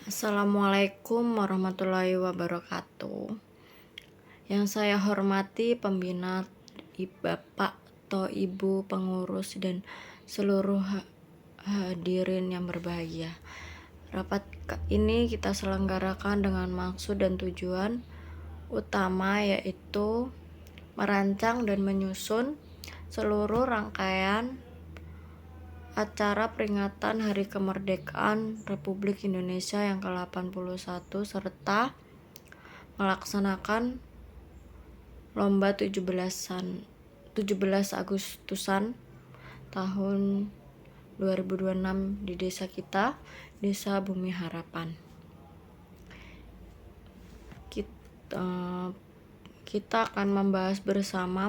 Assalamualaikum warahmatullahi wabarakatuh. Yang saya hormati pembina, Bapak atau Ibu pengurus dan seluruh hadirin yang berbahagia. Rapat ini kita selenggarakan dengan maksud dan tujuan utama, yaitu merancang dan menyusun seluruh rangkaian acara peringatan Hari Kemerdekaan Republik Indonesia yang ke-81 serta melaksanakan lomba 17 Agustusan tahun 2026 di desa kita, Desa Bumi Harapan. Kita akan membahas bersama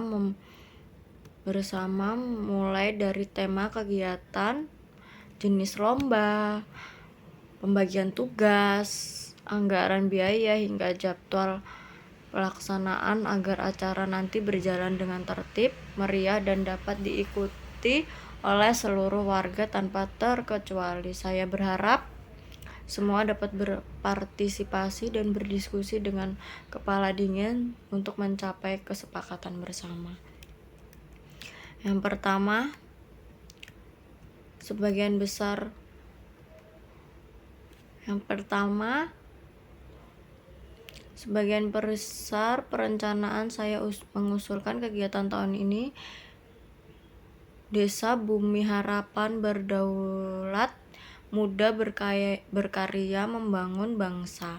mulai dari tema kegiatan, jenis lomba, pembagian tugas, anggaran biaya hingga jadwal pelaksanaan agar acara nanti berjalan dengan tertib, meriah dan dapat diikuti oleh seluruh warga tanpa terkecuali. Saya berharap semua dapat berpartisipasi dan berdiskusi dengan kepala dingin untuk mencapai kesepakatan bersama. Yang pertama, sebagian besar perencanaan saya mengusulkan kegiatan tahun ini Desa Bumi Harapan Berdaulat, Muda Berkarya Membangun Bangsa.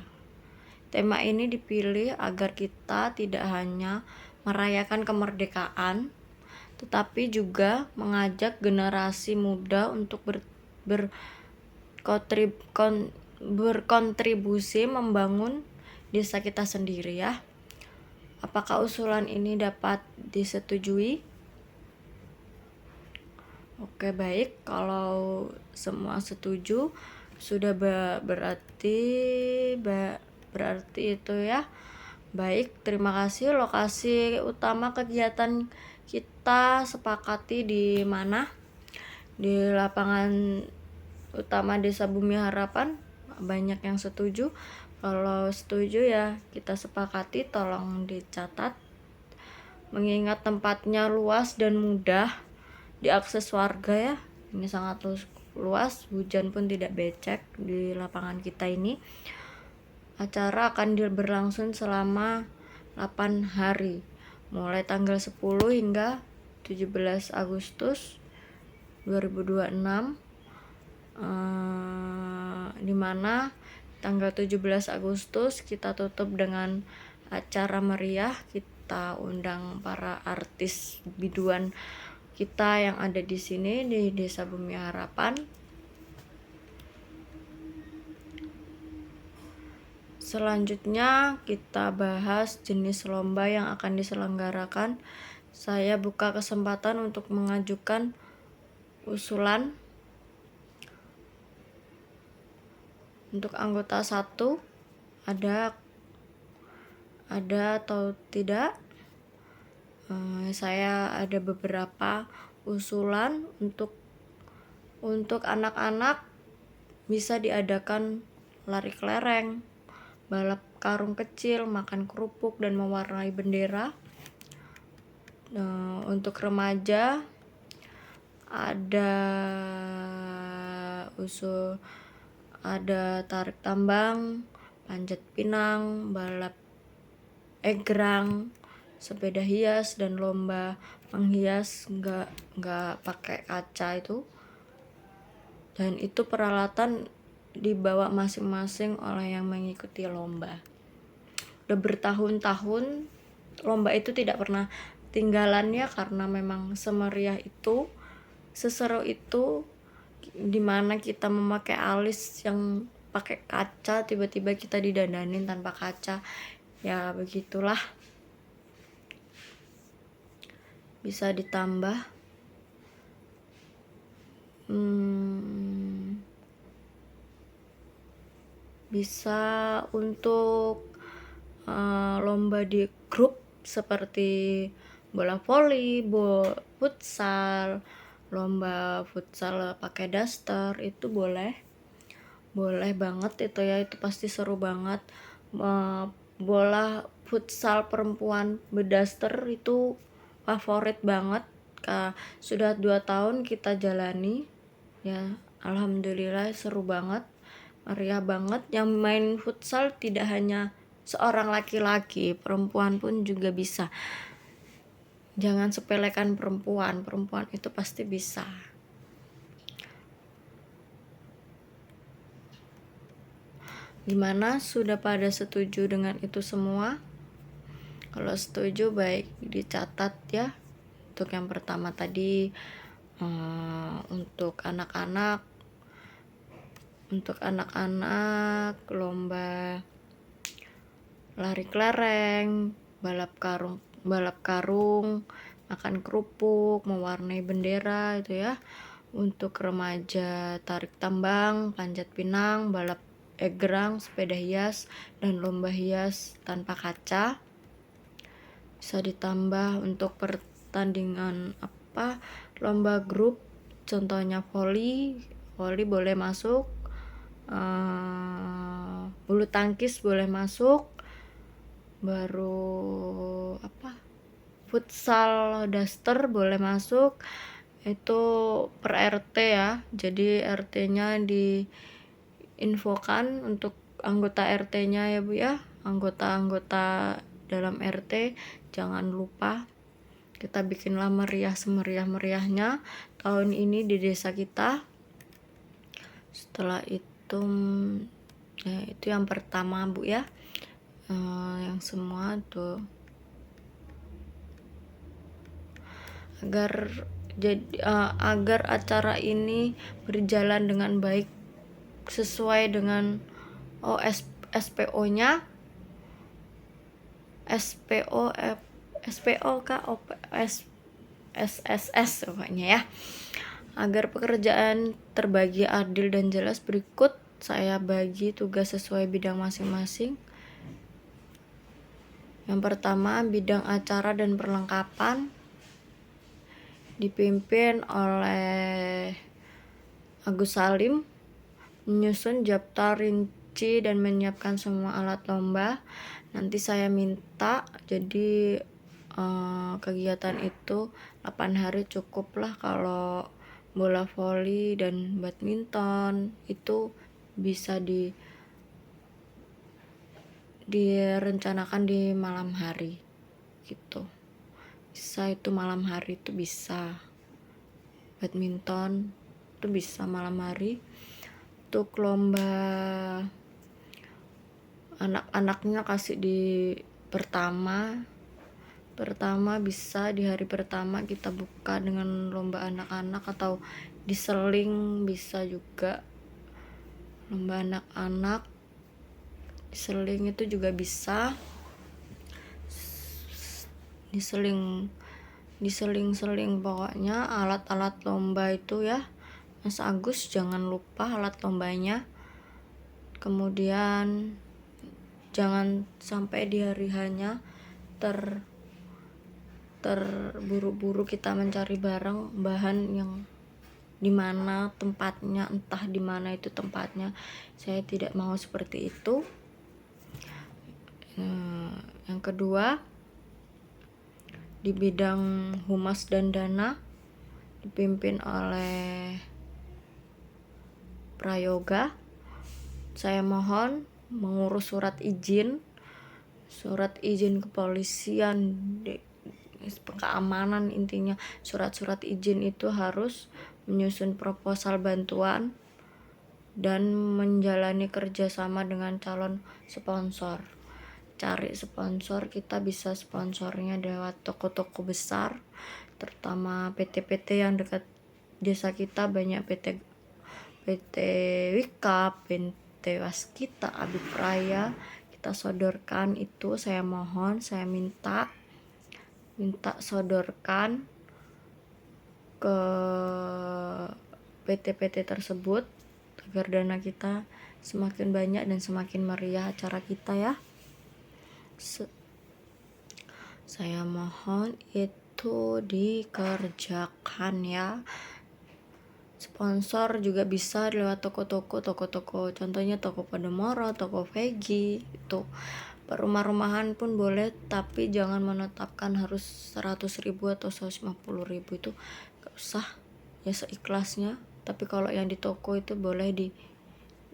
Tema ini dipilih agar kita tidak hanya merayakan kemerdekaan, tetapi juga mengajak generasi muda untuk berkontribusi membangun desa kita sendiri ya. Apakah usulan ini dapat disetujui? Oke, baik. Kalau semua setuju, sudah berarti itu ya. Baik, terima kasih. Lokasi utama kegiatan kita sepakati di mana? Di lapangan utama Desa Bumi Harapan. Banyak yang setuju. Kalau setuju ya kita sepakati, tolong dicatat. Mengingat tempatnya luas dan mudah diakses warga ya. Ini sangat luas, hujan pun tidak becek di lapangan kita ini. Acara akan berlangsung selama 8 hari, mulai tanggal 10 hingga 17 Agustus 2026, di mana tanggal 17 Agustus kita tutup dengan acara meriah. Kita undang para artis biduan kita yang ada di sini di Desa Bumi Harapan. Selanjutnya kita bahas jenis lomba yang akan diselenggarakan. Saya buka kesempatan untuk mengajukan usulan. Untuk anggota 1 ada atau tidak? Saya ada beberapa usulan. Untuk anak-anak bisa diadakan lari kelereng, balap karung kecil, makan kerupuk dan mewarnai bendera. Untuk remaja ada tarik tambang, panjat pinang, balap egrang, sepeda hias dan lomba menghias nggak pakai kaca itu. Dan itu peralatan dibawa masing-masing oleh yang mengikuti lomba. Udah bertahun-tahun lomba itu tidak pernah tinggalannya, karena memang semeriah itu, seseru itu, dimana kita memakai alis yang pakai kaca, tiba-tiba kita didandanin tanpa kaca. Ya begitulah. Bisa ditambah bisa untuk lomba di grup seperti bola voli, futsal, lomba futsal pakai daster, itu boleh. boleh banget itu ya, itu pasti seru banget. Bola futsal perempuan bedaster itu favorit banget. Sudah 2 tahun kita jalani ya, alhamdulillah seru banget, meriah banget. Yang main futsal tidak hanya seorang laki-laki, perempuan pun juga bisa. Jangan sepelekan perempuan itu pasti bisa. Gimana, sudah pada setuju dengan itu semua? Kalau setuju baik dicatat ya. Untuk yang pertama tadi, untuk anak-anak lomba lari kelereng, balap karung, makan kerupuk, mewarnai bendera itu ya. Untuk remaja tarik tambang, panjat pinang, balap egrang, sepeda hias, dan lomba hias tanpa kaca. Bisa ditambah untuk pertandingan lomba grup, contohnya voli boleh masuk, bulu tangkis boleh masuk, baru futsal daster boleh masuk. Itu per RT ya, jadi RT-nya diinfokan untuk anggota RT-nya ya Bu ya, anggota dalam RT. Jangan lupa kita bikinlah meriah semeriah-meriahnya tahun ini di desa kita. Setelah itu ya, itu yang pertama Bu ya, yang semua tuh agar acara ini berjalan dengan baik sesuai dengan SPO-nya, SSS pokoknya ya. Agar pekerjaan terbagi adil dan jelas, berikut saya bagi tugas sesuai bidang masing-masing. Yang pertama, bidang acara dan perlengkapan dipimpin oleh Agus Salim, menyusun daftar rinci dan menyiapkan semua alat lomba. Nanti saya minta, jadi kegiatan itu 8 hari cukup lah. Kalau bola voli dan badminton itu bisa direncanakan di malam hari gitu. Bisa itu malam hari itu bisa. Badminton itu bisa malam hari. Untuk lomba anak-anaknya kasih di pertama bisa di hari pertama kita buka dengan lomba anak-anak, atau diseling bisa juga. Lomba anak-anak diseling itu juga bisa. Diseling pokoknya alat-alat lomba itu ya Mas Agus, jangan lupa alat lombanya. Kemudian jangan sampai di hari hanya terburu-buru kita mencari bahan yang dimana tempatnya, entah dimana itu tempatnya. Saya tidak mau seperti itu. Yang kedua, di bidang humas dan dana dipimpin oleh Prayoga. Saya mohon mengurus surat izin kepolisian, keamanan, intinya surat-surat izin itu harus menyusun proposal bantuan dan menjalani kerjasama dengan calon sponsor. Cari sponsor, kita bisa sponsornya lewat toko-toko besar, terutama PT-PT yang dekat desa kita. Banyak PT Wika, PT Waskita, Abipraya, kita sodorkan itu. Saya mohon, saya minta sodorkan ke PT-PT tersebut agar dana kita semakin banyak dan semakin meriah acara kita ya. Saya mohon itu dikerjakan ya. sponsor juga bisa lewat toko-toko, contohnya toko Podomoro, toko Vegi itu. Rumah-rumahan pun boleh, tapi jangan menetapkan harus 100.000 atau 150.000, itu gak usah, ya seikhlasnya. Tapi kalau yang di toko itu boleh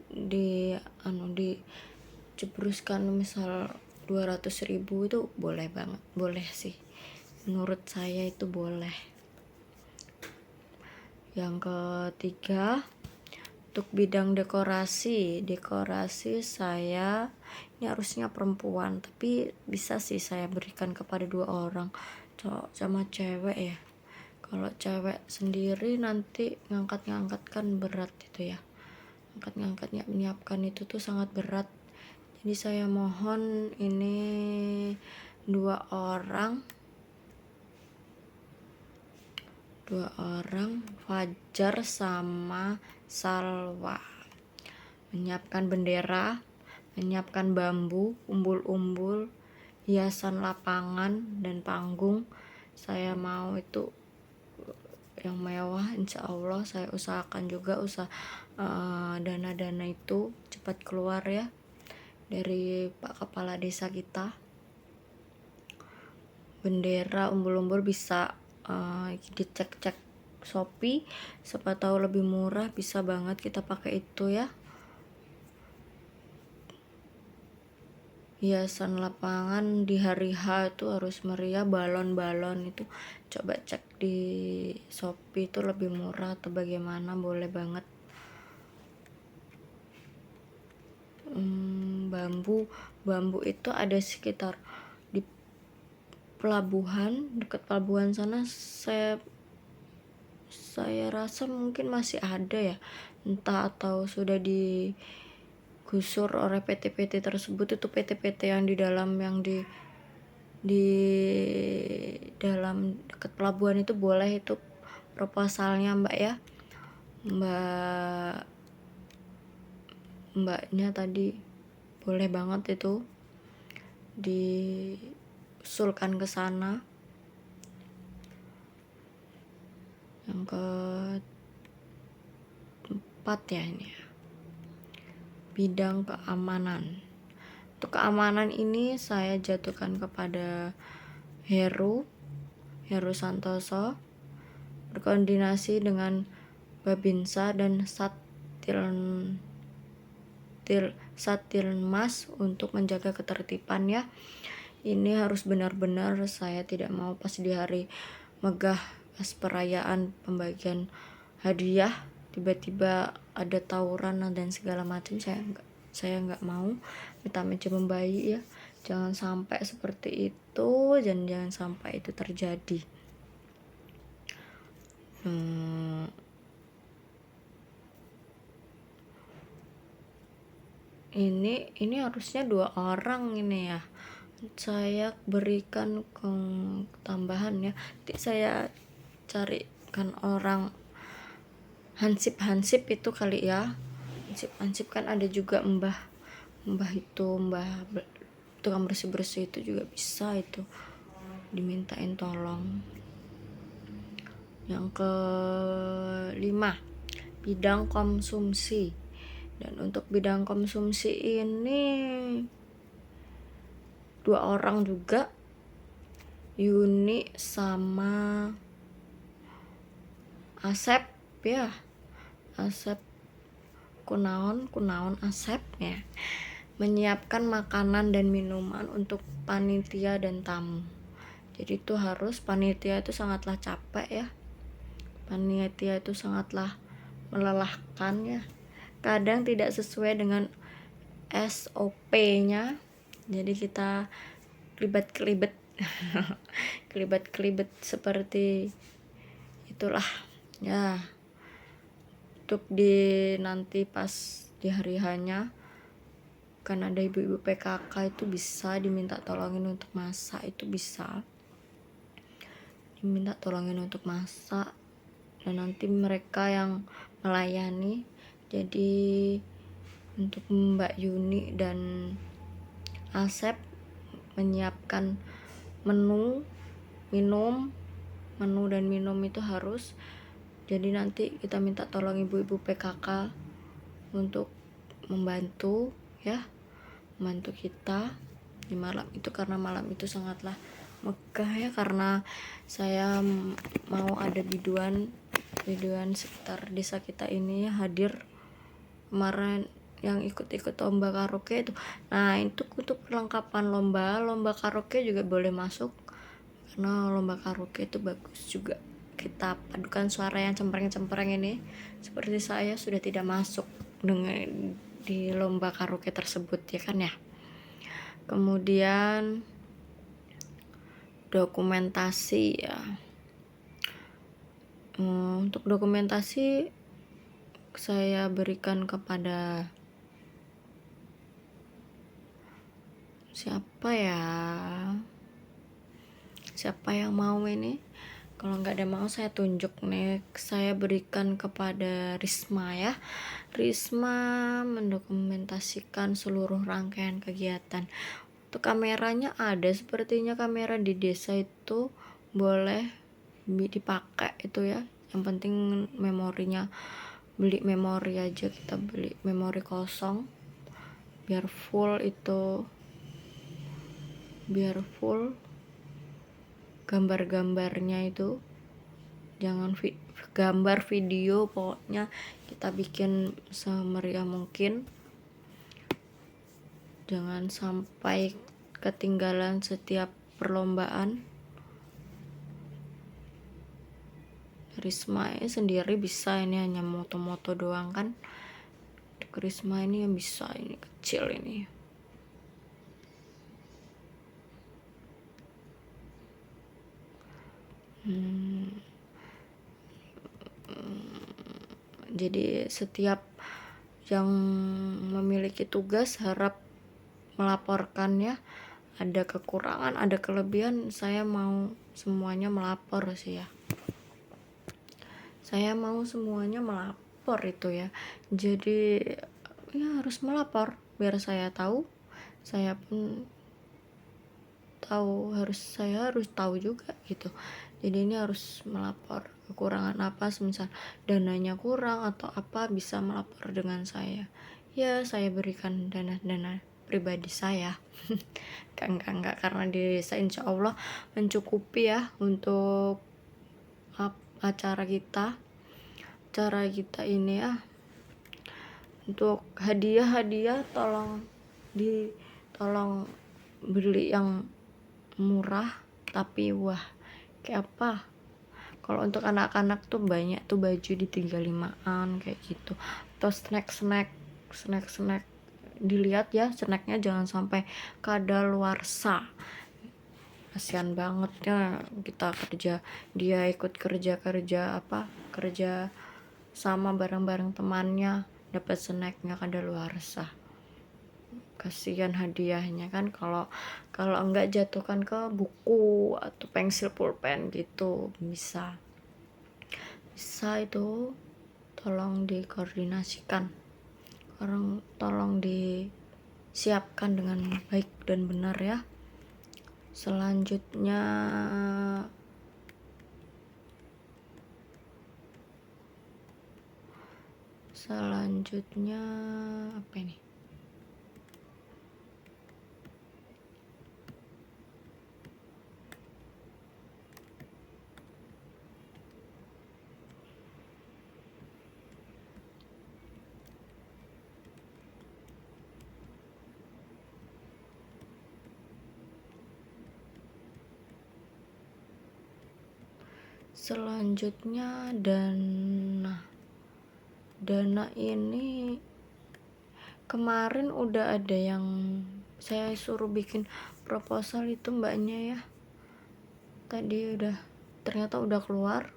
dicebruskan misal 200.000, itu boleh banget, boleh sih menurut saya, itu boleh. Yang ketiga, untuk bidang dekorasi saya ini harusnya perempuan, tapi bisa sih saya berikan kepada 2 orang, cowok sama cewek ya. Kalau cewek sendiri nanti ngangkat kan berat itu ya, ngangkat menyiapkan itu tuh sangat berat. Jadi saya mohon ini 2 orang, Fajar sama Salwa, menyiapkan bendera, menyiapkan bambu, umbul-umbul, hiasan lapangan dan panggung. Saya mau itu yang mewah, insya Allah. Saya usahakan juga dana-dana itu cepat keluar ya dari Pak Kepala Desa kita. Bendera, umbul-umbul bisa dicek Shopee, siapa tahu lebih murah, bisa banget kita pakai itu ya. Hiasan lapangan di hari H itu harus meriah, balon-balon itu coba cek di Shopee itu lebih murah atau bagaimana, boleh banget. Bambu itu ada sekitar di pelabuhan, dekat pelabuhan sana, saya rasa mungkin masih ada ya, entah atau sudah digusur oleh PT-PT tersebut. Itu PT-PT yang di dalam dalam dekat pelabuhan itu boleh, itu proposalnya Mbak ya, mbaknya tadi boleh banget itu diusulkan ke sana. Yang keempat ya, ini ya, bidang keamanan. Untuk keamanan ini saya jatuhkan kepada Heru Santoso, berkoordinasi dengan Babinsa dan Satilmas untuk menjaga ketertiban ya. Ini harus benar-benar, saya tidak mau pas di hari megah, pas perayaan pembagian hadiah tiba-tiba ada tawuran dan segala macam. Saya nggak mau, minta membayi ya, jangan sampai seperti itu, dan jangan sampai itu terjadi. Ini harusnya 2 orang ini ya, saya berikan ke tambahan ya. Nanti saya carikan orang hansip itu kali ya. Hansip kan ada juga mbah tukang bersih itu juga bisa itu dimintain tolong. Yang kelima, bidang konsumsi. Dan untuk bidang konsumsi ini 2 orang juga, Yuni sama Asep ya. Asep kunaon Asep ya, menyiapkan makanan dan minuman untuk panitia dan tamu. Jadi itu harus, panitia itu sangatlah capek ya, panitia itu sangatlah melelahkan ya, kadang tidak sesuai dengan SOP-nya, jadi kita kelibet seperti itulah ya. Untuk nanti pas di hari hanya kan ada ibu-ibu PKK, itu bisa diminta tolongin untuk masak, itu bisa diminta tolongin untuk masak, dan nanti mereka yang melayani. Jadi untuk Mbak Yuni dan Asep menyiapkan menu dan minum itu harus Jadi nanti kita minta tolong ibu-ibu PKK untuk membantu ya, membantu kita di malam itu, karena malam itu sangatlah megah ya, karena saya mau ada biduan sekitar desa kita ini ya, hadir kemarin yang ikut-ikut lomba karaoke itu. Nah, itu untuk perlengkapan lomba karaoke juga boleh masuk, karena lomba karaoke itu bagus juga. Kita padukan suara yang cempreng-cempreng ini, seperti saya sudah tidak masuk dengan di lomba karaoke tersebut ya kan ya. Kemudian dokumentasi ya. Untuk dokumentasi saya berikan kepada siapa yang mau ini. Kalau nggak ada mau, saya tunjuk nih, saya berikan kepada Risma ya. Risma mendokumentasikan seluruh rangkaian kegiatan. Untuk kameranya ada, sepertinya kamera di desa itu boleh dipakai itu ya. Yang penting memorinya, beli memori aja, kita beli memori kosong biar full gambar-gambarnya itu, jangan gambar video, pokoknya kita bikin semeriah mungkin, jangan sampai ketinggalan setiap perlombaan. Risma sendiri bisa, ini hanya moto-moto doang kan. Risma ini yang bisa, ini kecil ini. Jadi setiap yang memiliki tugas harap melaporkan ya. Ada kekurangan, ada kelebihan, saya mau semuanya melapor sih ya. Saya mau semuanya melapor itu ya. Jadi ya harus melapor biar saya tahu, saya pun tahu, saya harus tahu juga gitu. Jadi ini harus melapor kekurangan apa, semisal dananya kurang atau apa, bisa melapor dengan saya ya. Saya berikan dana pribadi saya. enggak, karena di desa insya Allah mencukupi ya untuk acara kita ini ya. Untuk hadiah tolong beli yang murah tapi wah, kayak apa. Kalau untuk anak-anak tuh banyak tuh baju di 35-an kayak gitu, atau snack dilihat ya, snacknya jangan sampai kadaluarsa, kasihan banget ya. Kita dia ikut kerja sama bareng temannya, dapat snacknya kadaluarsa, kasihan hadiahnya kan. Kalau enggak jatuhkan ke buku atau pensil pulpen gitu, bisa itu. Tolong dikoordinasikan, tolong disiapkan dengan baik dan benar ya. Selanjutnya apa ini? Selanjutnya dana ini kemarin udah ada yang saya suruh bikin proposal itu mbaknya ya, tadi ternyata udah keluar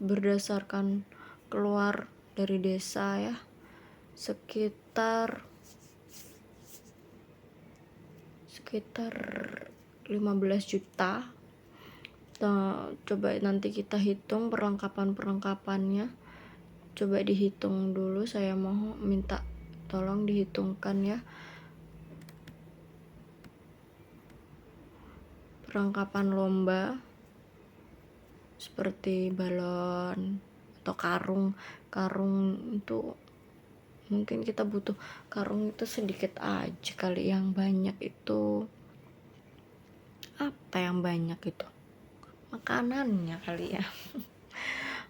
berdasarkan keluar dari desa ya, sekitar 15 juta. Coba nanti kita hitung perlengkapannya, coba dihitung dulu, saya mau minta tolong dihitungkan ya, perlengkapan lomba seperti balon atau karung itu mungkin kita butuh karung itu sedikit aja kali, yang banyak itu apa yang banyak itu makanannya kali ya.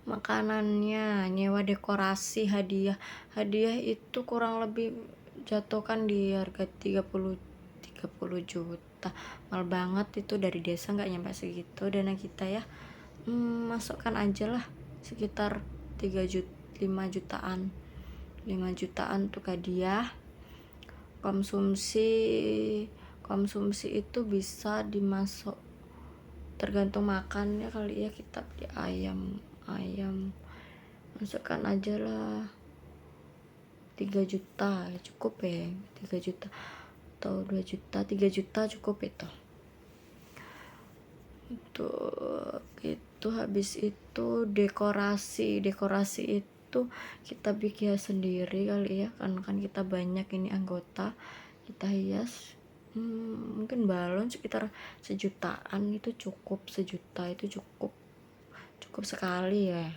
Makanannya, nyewa dekorasi, hadiah itu kurang lebih jatuhkan di harga 30 juta. Mahal banget itu, dari desa nggak nyampe segitu dana kita ya. Masukkan aja lah sekitar 5 jutaan 5 jutaan untuk hadiah. Konsumsi itu bisa dimasuk, tergantung makannya kali ya. Kita beli ayam masukkan aja lah 3 juta ya, cukup ya. 3 juta atau 2 juta, 3 juta cukup itu. Itu habis itu dekorasi itu kita bikin sendiri kali ya, kan kita banyak ini anggota, kita hias. Mungkin balon sekitar 1 jutaan itu cukup. 1 juta itu cukup sekali ya.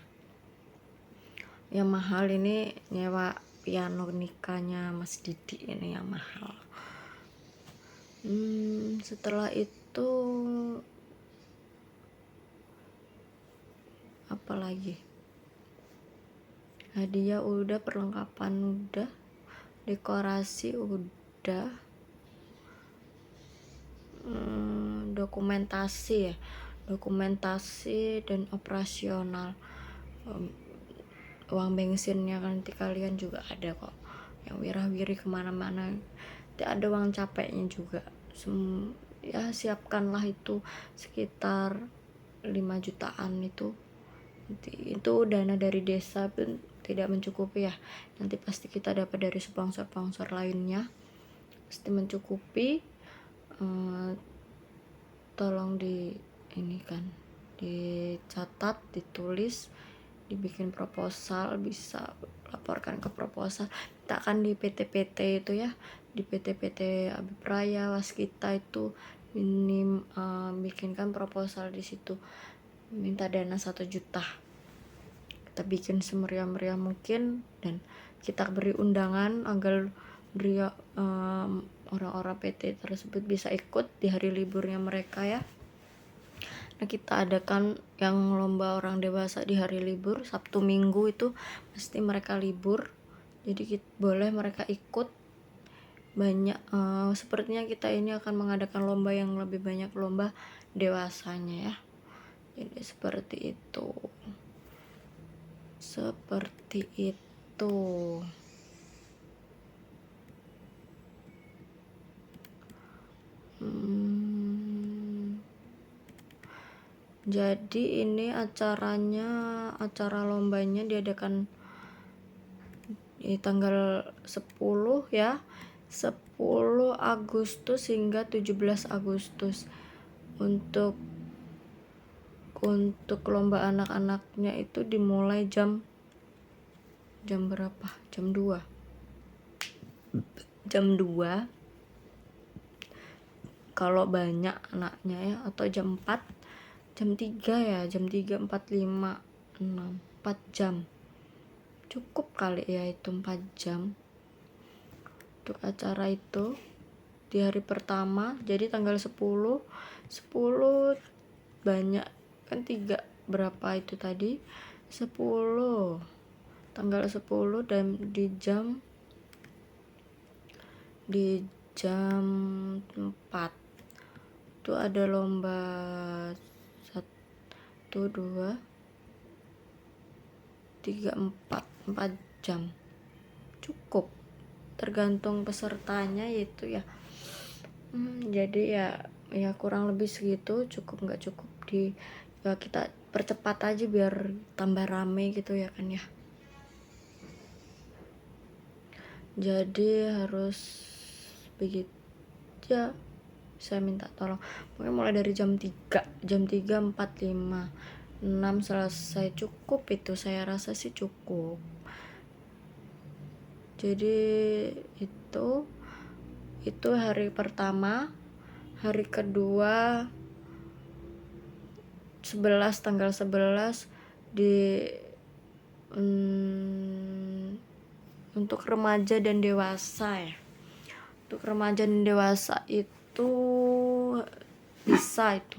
Yang mahal ini nyewa piano nikahnya Mas Didi, ini yang mahal. Setelah itu apalagi, hadiah udah, perlengkapan udah, dekorasi udah, dokumentasi dan operasional. Uang bensinnya kan nanti kalian juga ada kok, yang wirah-wiri kemana-mana, nanti ada uang capeknya juga. Ya siapkanlah itu sekitar 5 jutaan itu. Itu dana dari desa pun tidak mencukupi ya, nanti pasti kita dapat dari sponsor lainnya, pasti mencukupi. Tolong dicatat, ditulis, dibikin proposal, bisa laporkan ke proposal. Kita akan di PT-PT itu ya, di PT-PT Abipraya Waskita itu ini bikinkan proposal di situ, minta dana 1 juta. Kita bikin semeriah-meriah mungkin, dan kita beri undangan agar orang-orang PT tersebut bisa ikut di hari liburnya mereka ya. Nah, kita adakan yang lomba orang dewasa di hari libur, Sabtu Minggu itu pasti mereka libur, jadi boleh mereka ikut banyak. Sepertinya kita ini akan mengadakan lomba yang lebih banyak lomba dewasanya ya. Jadi seperti itu. Jadi ini acara lombanya diadakan di tanggal 10 ya, 10 Agustus hingga 17 Agustus. Untuk lomba anak-anaknya itu dimulai jam berapa? Jam 2. Kalau banyak anaknya ya, atau jam 4, jam 3 ya, jam 3, 4, 5, 6, 4 jam. Cukup kali ya itu 4 jam untuk acara itu di hari pertama. Jadi tanggal 10 banyak kan, 3 berapa itu tadi, 10 tanggal 10, dan di jam 4 itu ada lomba 1, 2, 3, 4 jam. Cukup, tergantung pesertanya itu ya. Jadi ya kurang lebih segitu, cukup nggak cukup ya kita percepat aja biar tambah rame gitu ya kan ya. Jadi harus begitu ya, saya minta tolong pokoknya mulai dari jam 3, 4, 5, 6 selesai. Cukup itu, saya rasa sih cukup. Jadi itu hari pertama. Hari kedua tanggal 11 di untuk remaja dan dewasa ya. Untuk remaja dan dewasa itu bisa itu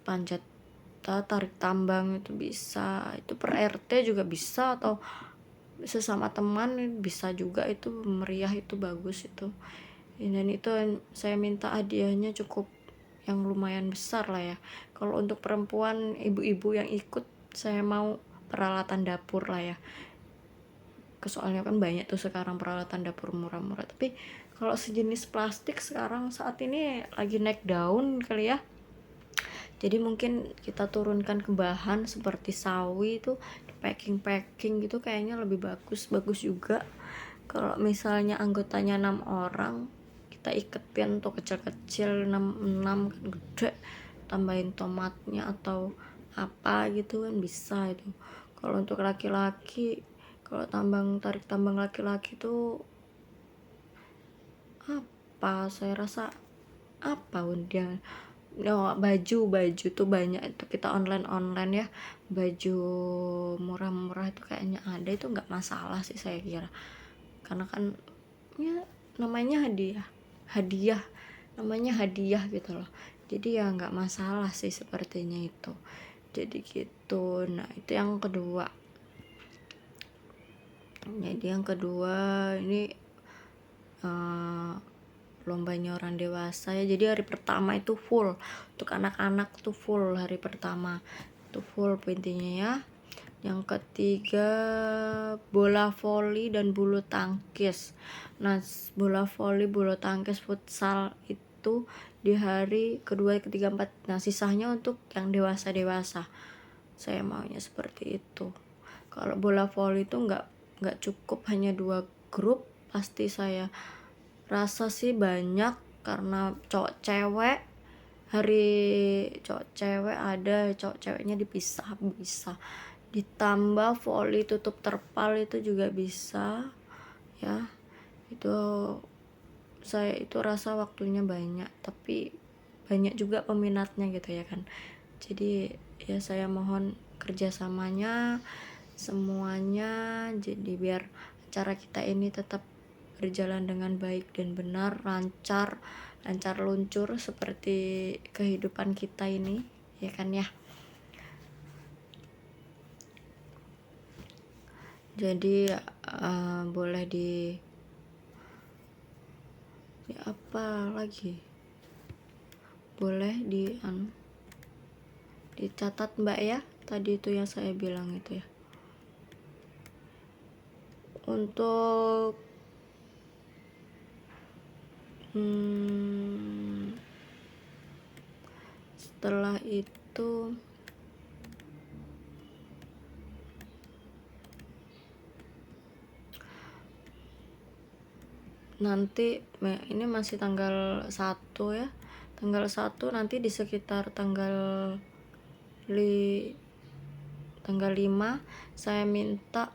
panjat tarik tambang, itu bisa, itu per RT juga bisa, atau sesama teman bisa juga, itu meriah, itu bagus itu. Dan itu saya minta hadiahnya cukup yang lumayan besar lah ya. Kalau untuk perempuan, ibu-ibu yang ikut, saya mau peralatan dapur lah ya. Soalnya kan banyak tuh sekarang peralatan dapur murah-murah. Tapi kalau sejenis plastik sekarang saat ini lagi naik daun kali ya. Jadi mungkin kita turunkan ke bahan seperti sawi itu, packing gitu kayaknya lebih bagus juga. Kalau misalnya anggotanya 6 orang, kita iketin untuk kecil-kecil 6 kan gede, tambahin tomatnya atau apa gitu kan bisa itu. Kalau untuk laki-laki, kalau tarik tambang laki-laki tuh apa, saya rasa apa dia, baju tuh banyak itu, kita online ya, baju murah-murah itu kayaknya ada, itu nggak masalah sih saya kira, karena kan ya namanya hadiah namanya hadiah gitu loh, jadi ya nggak masalah sih sepertinya itu. Jadi gitu. Nah itu yang kedua. Jadi yang kedua ini lombanya orang dewasa ya. Jadi hari pertama itu full untuk anak-anak tuh, full hari pertama itu full intinya ya. Yang ketiga bola voli dan bulu tangkis. Nah bola voli, bulu tangkis, futsal itu di hari kedua, ketiga, empat. Nah sisanya untuk yang dewasa saya maunya seperti itu. Kalau bola voli itu nggak cukup hanya 2 grup, pasti saya rasa sih banyak, karena cowok cewek, hari cowok cewek ada, cowok ceweknya dipisah bisa, ditambah volley tutup terpal itu juga bisa ya. Itu saya itu rasa waktunya banyak, tapi banyak juga peminatnya gitu ya kan. Jadi ya saya mohon kerjasamanya semuanya, jadi biar acara kita ini tetap berjalan dengan baik dan benar, lancar luncur seperti kehidupan kita ini ya kan ya. Jadi boleh di apa lagi, boleh dicatat Mbak ya, tadi itu yang saya bilang itu ya. Untuk setelah itu nanti ini masih tanggal 1 ya, tanggal 1 nanti di sekitar tanggal 5 saya minta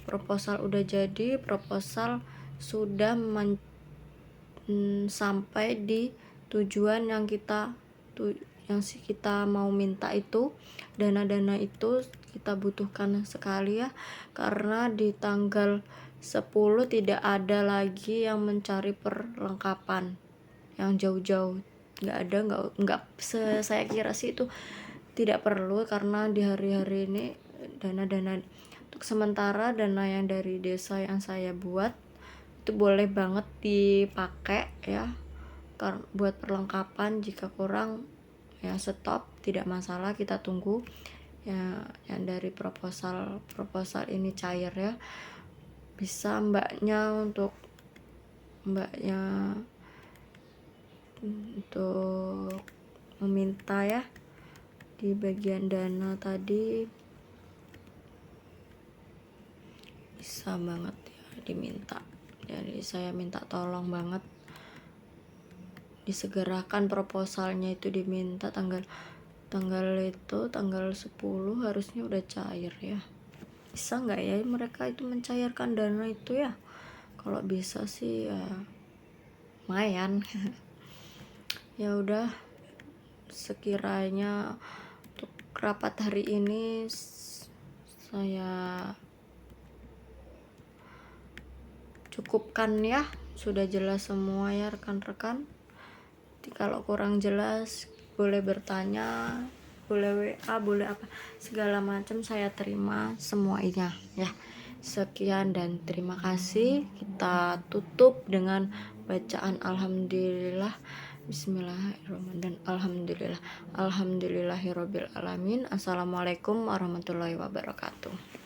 proposal udah jadi, proposal sudah sampai di tujuan yang kita mau minta itu. Dana itu kita butuhkan sekali ya, karena di tanggal 10 tidak ada lagi yang mencari perlengkapan yang jauh-jauh, nggak saya kira sih itu tidak perlu, karena di hari-hari ini dana untuk sementara, dana yang dari desa yang saya buat itu boleh banget dipakai ya buat perlengkapan. Jika kurang ya stop, tidak masalah, kita tunggu ya yang dari proposal ini cair ya. Bisa mbaknya untuk meminta ya di bagian dana tadi, bisa banget ya diminta. Jadi saya minta tolong banget disegerakan proposalnya itu, diminta tanggal 10 harusnya udah cair ya. Bisa nggak ya mereka itu mencairkan dana itu ya? Kalau bisa sih ya lumayan. Ya udah, sekiranya untuk rapat hari ini saya cukupkan ya. Sudah jelas semua ya rekan-rekan. Kalau kurang jelas boleh bertanya, boleh WA, boleh apa segala macam, saya terima semuanya ya. Sekian dan terima kasih. Kita tutup dengan bacaan alhamdulillah. Bismillahirrahmanirrahim. Alhamdulillah. Alhamdulillahirabbil alamin. Assalamualaikum warahmatullahi wabarakatuh.